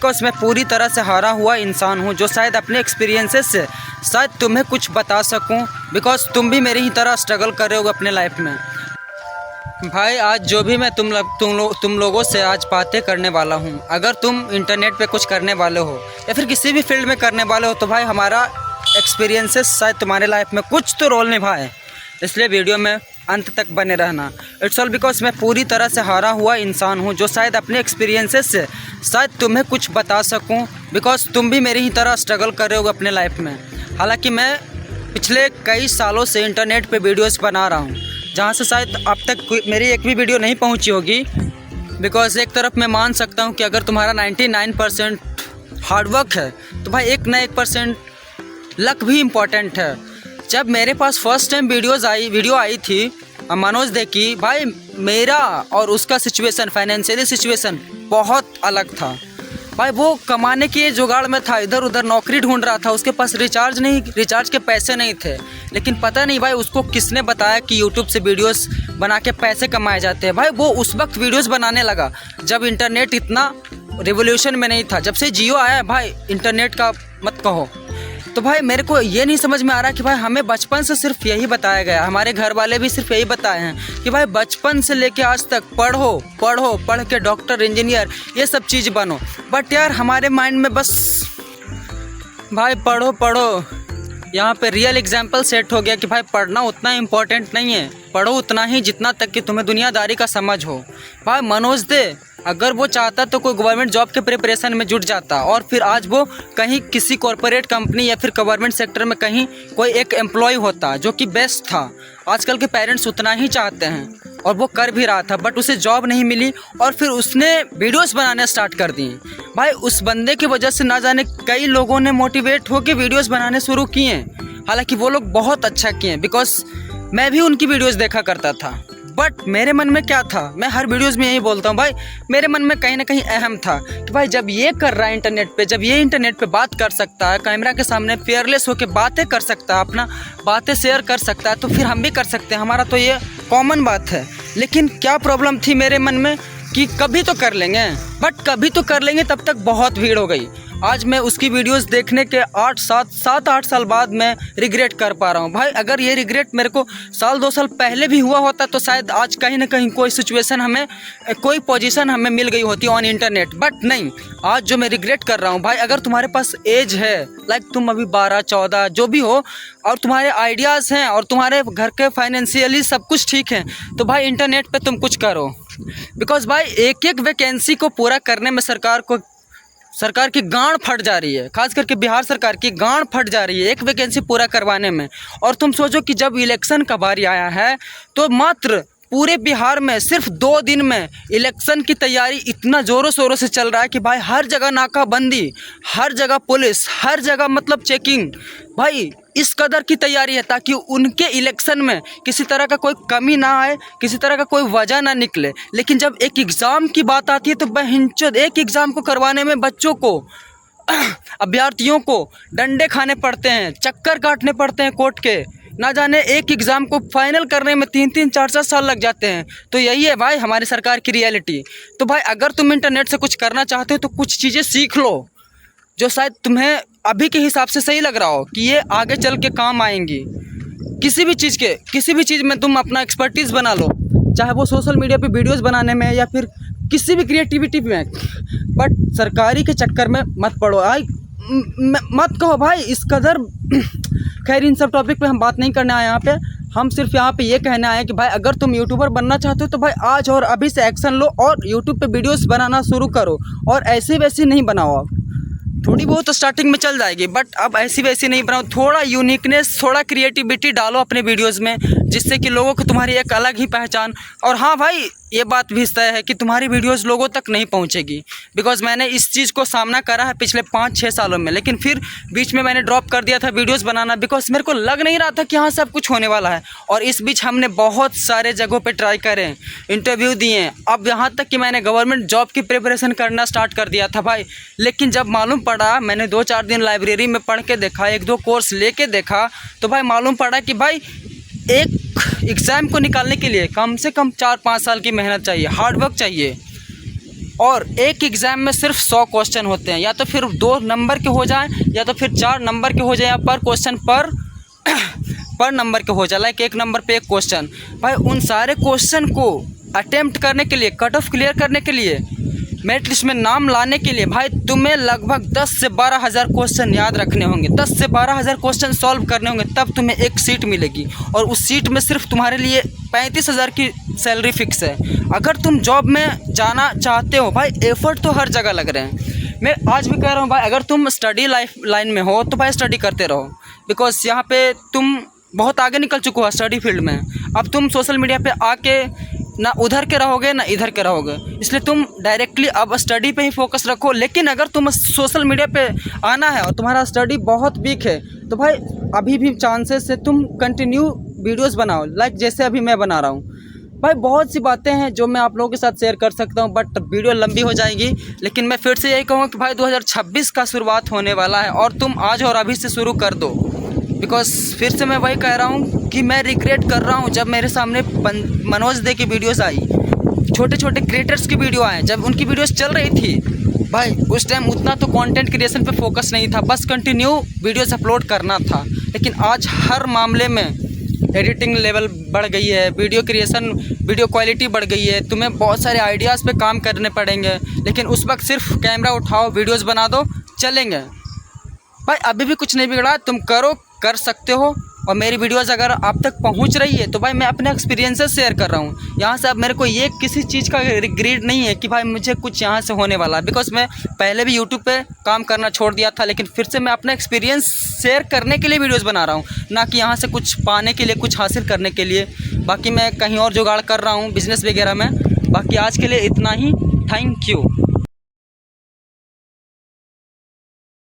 Because मैं पूरी तरह से हारा हुआ इंसान हूँ जो शायद अपने एक्सपीरियंसेस से शायद तुम्हें कुछ बता सकूँ। बिकॉज तुम भी मेरी ही तरह स्ट्रगल कर रहे हो अपने लाइफ में। भाई आज जो भी मैं तुम लोगों से आज बातें करने वाला हूँ, अगर तुम इंटरनेट पे कुछ करने वाले हो या फिर किसी भी फील्ड में करने वाले हो तो भाई हमारा एक्सपीरियंसेस शायद तुम्हारे लाइफ में कुछ तो रोल निभाए, इसलिए वीडियो में अंत तक बने रहना। इट्स ऑल बिकॉज मैं पूरी तरह से हारा हुआ इंसान हूँ जो शायद अपने एक्सपीरियंसेस से शायद तुम्हें कुछ बता सकूँ। बिकॉज तुम भी मेरी ही तरह स्ट्रगल कर रहे हो अपने लाइफ में। हालांकि मैं पिछले कई सालों से इंटरनेट पे वीडियोस बना रहा हूँ, जहाँ से शायद अब तक मेरी एक भी वीडियो नहीं पहुँची होगी। बिकॉज एक तरफ मैं मान सकता हूँ कि अगर तुम्हारा 99% हार्डवर्क है तो भाई 1% लक भी इम्पॉर्टेंट है। जब मेरे पास फर्स्ट टाइम वीडियो आई थी मनोज दे की, भाई मेरा और उसका सिचुएशन, फाइनेंशियली सिचुएशन बहुत अलग था। भाई वो कमाने के जुगाड़ में था, इधर उधर नौकरी ढूंढ रहा था, उसके पास रिचार्ज के पैसे नहीं थे। लेकिन पता नहीं भाई उसको किसने बताया कि यूट्यूब से वीडियोस बना के पैसे कमाए जाते हैं। भाई वो उस वक्त वीडियोस बनाने लगा जब इंटरनेट इतना रिवोल्यूशन में नहीं था। जब से जियो आया है भाई, इंटरनेट का मत कहो। तो भाई मेरे को ये नहीं समझ में आ रहा कि भाई हमें बचपन से सिर्फ यही बताया गया, हमारे घर वाले भी सिर्फ यही बताए हैं कि भाई बचपन से लेके आज तक पढ़ के डॉक्टर, इंजीनियर, ये सब चीज़ बनो। बट यार हमारे माइंड में बस भाई पढ़ो, यहाँ पे रियल एग्जाम्पल सेट हो गया कि भाई पढ़ना उतना इम्पोर्टेंट नहीं है, पढ़ो उतना ही जितना तक कि तुम्हें दुनियादारी का समझ हो। भाई मनोज दे अगर वो चाहता तो कोई गवर्नमेंट जॉब के प्रिपरेशन में जुट जाता और फिर आज वो कहीं किसी कॉरपोरेट कंपनी या फिर गवर्नमेंट सेक्टर में कहीं कोई एक एम्प्लॉय होता, जो कि बेस्ट था। आजकल के पेरेंट्स उतना ही चाहते हैं और वो कर भी रहा था, बट उसे जॉब नहीं मिली और फिर उसने वीडियोस बनाने स्टार्ट कर दी। भाई उस बंदे की वजह से ना जाने कई लोगों ने मोटिवेट होकर वीडियोस बनाने शुरू किए। हालांकि वो लोग बहुत अच्छा किए, बिकॉज मैं भी उनकी वीडियोस देखा करता था। बट मेरे मन में क्या था, मैं हर वीडियोस में यही बोलता हूँ भाई, मेरे मन में कहीं ना कहीं अहम था कि भाई जब ये कर रहा है इंटरनेट पे, जब ये इंटरनेट पे बात कर सकता है, कैमरा के सामने फेयरलेस होकर बातें कर सकता है, अपना बातें शेयर कर सकता है, तो फिर हम भी कर सकते हैं। हमारा तो ये कॉमन बात है। लेकिन क्या प्रॉब्लम थी मेरे मन में कि कभी तो कर लेंगे, बट कभी तो कर लेंगे तब तक बहुत भीड़ हो गई। आज मैं उसकी वीडियोस देखने के 7-8 साल बाद मैं रिग्रेट कर पा रहा हूँ। भाई अगर ये रिग्रेट मेरे को 1-2 साल पहले भी हुआ होता तो शायद आज कहीं ना कहीं कोई सिचुएशन हमें, कोई पोजीशन हमें मिल गई होती ऑन इंटरनेट। बट नहीं, आज जो मैं रिग्रेट कर रहा हूँ भाई, अगर तुम्हारे पास एज है, लाइक तुम अभी 12-14 जो भी हो, और तुम्हारे आइडियाज़ हैं और तुम्हारे घर के फाइनेंशियली सब कुछ ठीक है, तो भाई इंटरनेट पर तुम कुछ करो। बिकॉज भाई एक वैकेंसी को पूरा करने में सरकार की गांड फट जा रही है, खास करके बिहार सरकार की गांड फट जा रही है एक वैकेंसी पूरा करवाने में। और तुम सोचो कि जब इलेक्शन का बारी आया है तो मात्र पूरे बिहार में सिर्फ 2 दिन में इलेक्शन की तैयारी इतना ज़ोरों शोरों से चल रहा है कि भाई हर जगह नाकाबंदी, हर जगह पुलिस, हर जगह मतलब चेकिंग। भाई इस कदर की तैयारी है ताकि उनके इलेक्शन में किसी तरह का कोई कमी ना आए, किसी तरह का कोई वजह ना निकले। लेकिन जब एक एग्ज़ाम की बात आती है तो बहनचोद एक एग्ज़ाम को करवाने में बच्चों को, अभ्यर्थियों को डंडे खाने पड़ते हैं, चक्कर काटने पड़ते हैं कोर्ट के। ना जाने एक एग्ज़ाम को फाइनल करने में 3-3, 4-4 साल लग जाते हैं। तो यही है भाई हमारी सरकार की रियलिटी। तो भाई अगर तुम इंटरनेट से कुछ करना चाहते हो तो कुछ चीज़ें सीख लो जो शायद तुम्हें अभी के हिसाब से सही लग रहा हो कि ये आगे चल के काम आएंगी। किसी भी चीज़ में तुम अपना एक्सपर्टीज़ बना लो, चाहे वो सोशल मीडिया पे वीडियोस बनाने में या फिर किसी भी क्रिएटिविटी में। बट सरकारी के चक्कर में मत पड़ो, मत कहो भाई इस कदर। खैर इन सब टॉपिक पे हम बात नहीं करने आए यहाँ पे। हम सिर्फ यहाँ पे ये कहने आए हैं कि भाई अगर तुम यूट्यूबर बनना चाहते हो तो भाई आज और अभी से एक्शन लो और यूट्यूब पे वीडियोस बनाना शुरू करो। और ऐसे वैसे नहीं बनाओ, थोड़ी बहुत तो स्टार्टिंग में चल जाएगी, बट अब ऐसी वैसी नहीं बनाओ। थोड़ा यूनिकनेस, थोड़ा क्रिएटिविटी डालो अपने वीडियोस में, जिससे कि लोगों को तुम्हारी एक अलग ही पहचान। और हाँ भाई ये बात भी तय है कि तुम्हारी वीडियोस लोगों तक नहीं पहुंचेगी। बिकॉज मैंने इस चीज़ को सामना करा है पिछले 5-6 सालों में। लेकिन फिर बीच में मैंने ड्रॉप कर दिया था वीडियोस बनाना, बिकॉज मेरे को लग नहीं रहा था कि हाँ सब कुछ होने वाला है। और इस बीच हमने बहुत सारे जगहों पे ट्राई करे, इंटरव्यू दिए, अब यहाँ तक कि मैंने गवर्नमेंट जॉब की प्रिपरेशन करना स्टार्ट कर दिया था भाई। लेकिन जब मालूम पड़ा, मैंने 2-4 दिन लाइब्रेरी में पढ़ के देखा, 1-2 कोर्स लेके देखा, तो भाई मालूम पड़ा कि भाई एक एग्ज़ाम को निकालने के लिए कम से कम 4-5 साल की मेहनत चाहिए, हार्डवर्क चाहिए। और एक एग्ज़ाम में सिर्फ 100 क्वेश्चन होते हैं, या तो फिर 2 नंबर के हो जाएं या तो फिर 4 नंबर के हो जाए, या पर क्वेश्चन पर नंबर के हो जाए, लाइक 1 नंबर पे 1 क्वेश्चन। भाई उन सारे क्वेश्चन को अटेम्प्ट करने के लिए, कट ऑफ क्लियर करने के लिए, मेरिट लिस्ट में नाम लाने के लिए भाई तुम्हें लगभग 10 से 12 हज़ार क्वेश्चन याद रखने होंगे, 10 से 12 हज़ार क्वेश्चन सॉल्व करने होंगे, तब तुम्हें एक सीट मिलेगी। और उस सीट में सिर्फ तुम्हारे लिए 35,000 की सैलरी फिक्स है। अगर तुम जॉब में जाना चाहते हो भाई, एफर्ट तो हर जगह लग रहे हैं। मैं आज भी कह रहा हूँ भाई, अगर तुम स्टडी लाइन में हो तो भाई स्टडी करते रहो, बिकॉज यहाँ पे तुम बहुत आगे निकल चुके हो स्टडी फील्ड में। अब तुम सोशल मीडिया पे आके ना उधर के रहोगे ना इधर के रहोगे, इसलिए तुम डायरेक्टली अब स्टडी पे ही फोकस रखो। लेकिन अगर तुम सोशल मीडिया पे आना है और तुम्हारा स्टडी बहुत वीक है तो भाई अभी भी चांसेस है, तुम कंटिन्यू वीडियोस बनाओ, लाइक जैसे अभी मैं बना रहा हूँ। भाई बहुत सी बातें हैं जो मैं आप लोगों के साथ शेयर कर सकता हूँ, बट वीडियो लंबी हो जाएगी। लेकिन मैं फिर से यही कहूँगा कि भाई 2026 का शुरुआत होने वाला है और तुम आज और अभी से शुरू कर दो। बिकॉज फिर से मैं वही कह रहा हूँ कि मैं रिग्रेट कर रहा हूँ, जब मेरे सामने मनोज दे की वीडियोस आई, छोटे छोटे क्रिएटर्स की वीडियो आए, जब उनकी वीडियोस चल रही थी भाई, उस टाइम उतना तो कंटेंट क्रिएशन पे फोकस नहीं था, बस कंटिन्यू वीडियोस अपलोड करना था। लेकिन आज हर मामले में एडिटिंग लेवल बढ़ गई है, वीडियो क्रिएशन, वीडियो क्वालिटी बढ़ गई है, तुम्हें बहुत सारे आइडियाज़ पे काम करने पड़ेंगे। लेकिन उस वक्त सिर्फ कैमरा उठाओ, वीडियोज़ बना दो, चलेंगे। भाई अभी भी कुछ नहीं बिगड़ा, तुम करो, कर सकते हो। और मेरी वीडियोज़ अगर आप तक पहुंच रही है तो भाई मैं अपने एक्सपीरियंसेस शेयर कर रहा हूं यहाँ से। अब मेरे को ये किसी चीज़ का रिग्रेट नहीं है कि भाई मुझे कुछ यहाँ से होने वाला है, बिकॉज मैं पहले भी यूट्यूब पे काम करना छोड़ दिया था, लेकिन फिर से मैं अपना एक्सपीरियंस शेयर करने के लिए वीडियोज़ बना रहा हूँ, ना कि यहाँ से कुछ पाने के लिए, कुछ हासिल करने के लिए। बाकी मैं कहीं और जुगाड़ कर रहा हूँ बिज़नेस वगैरह में। बाकी आज के लिए इतना ही, थैंक यू।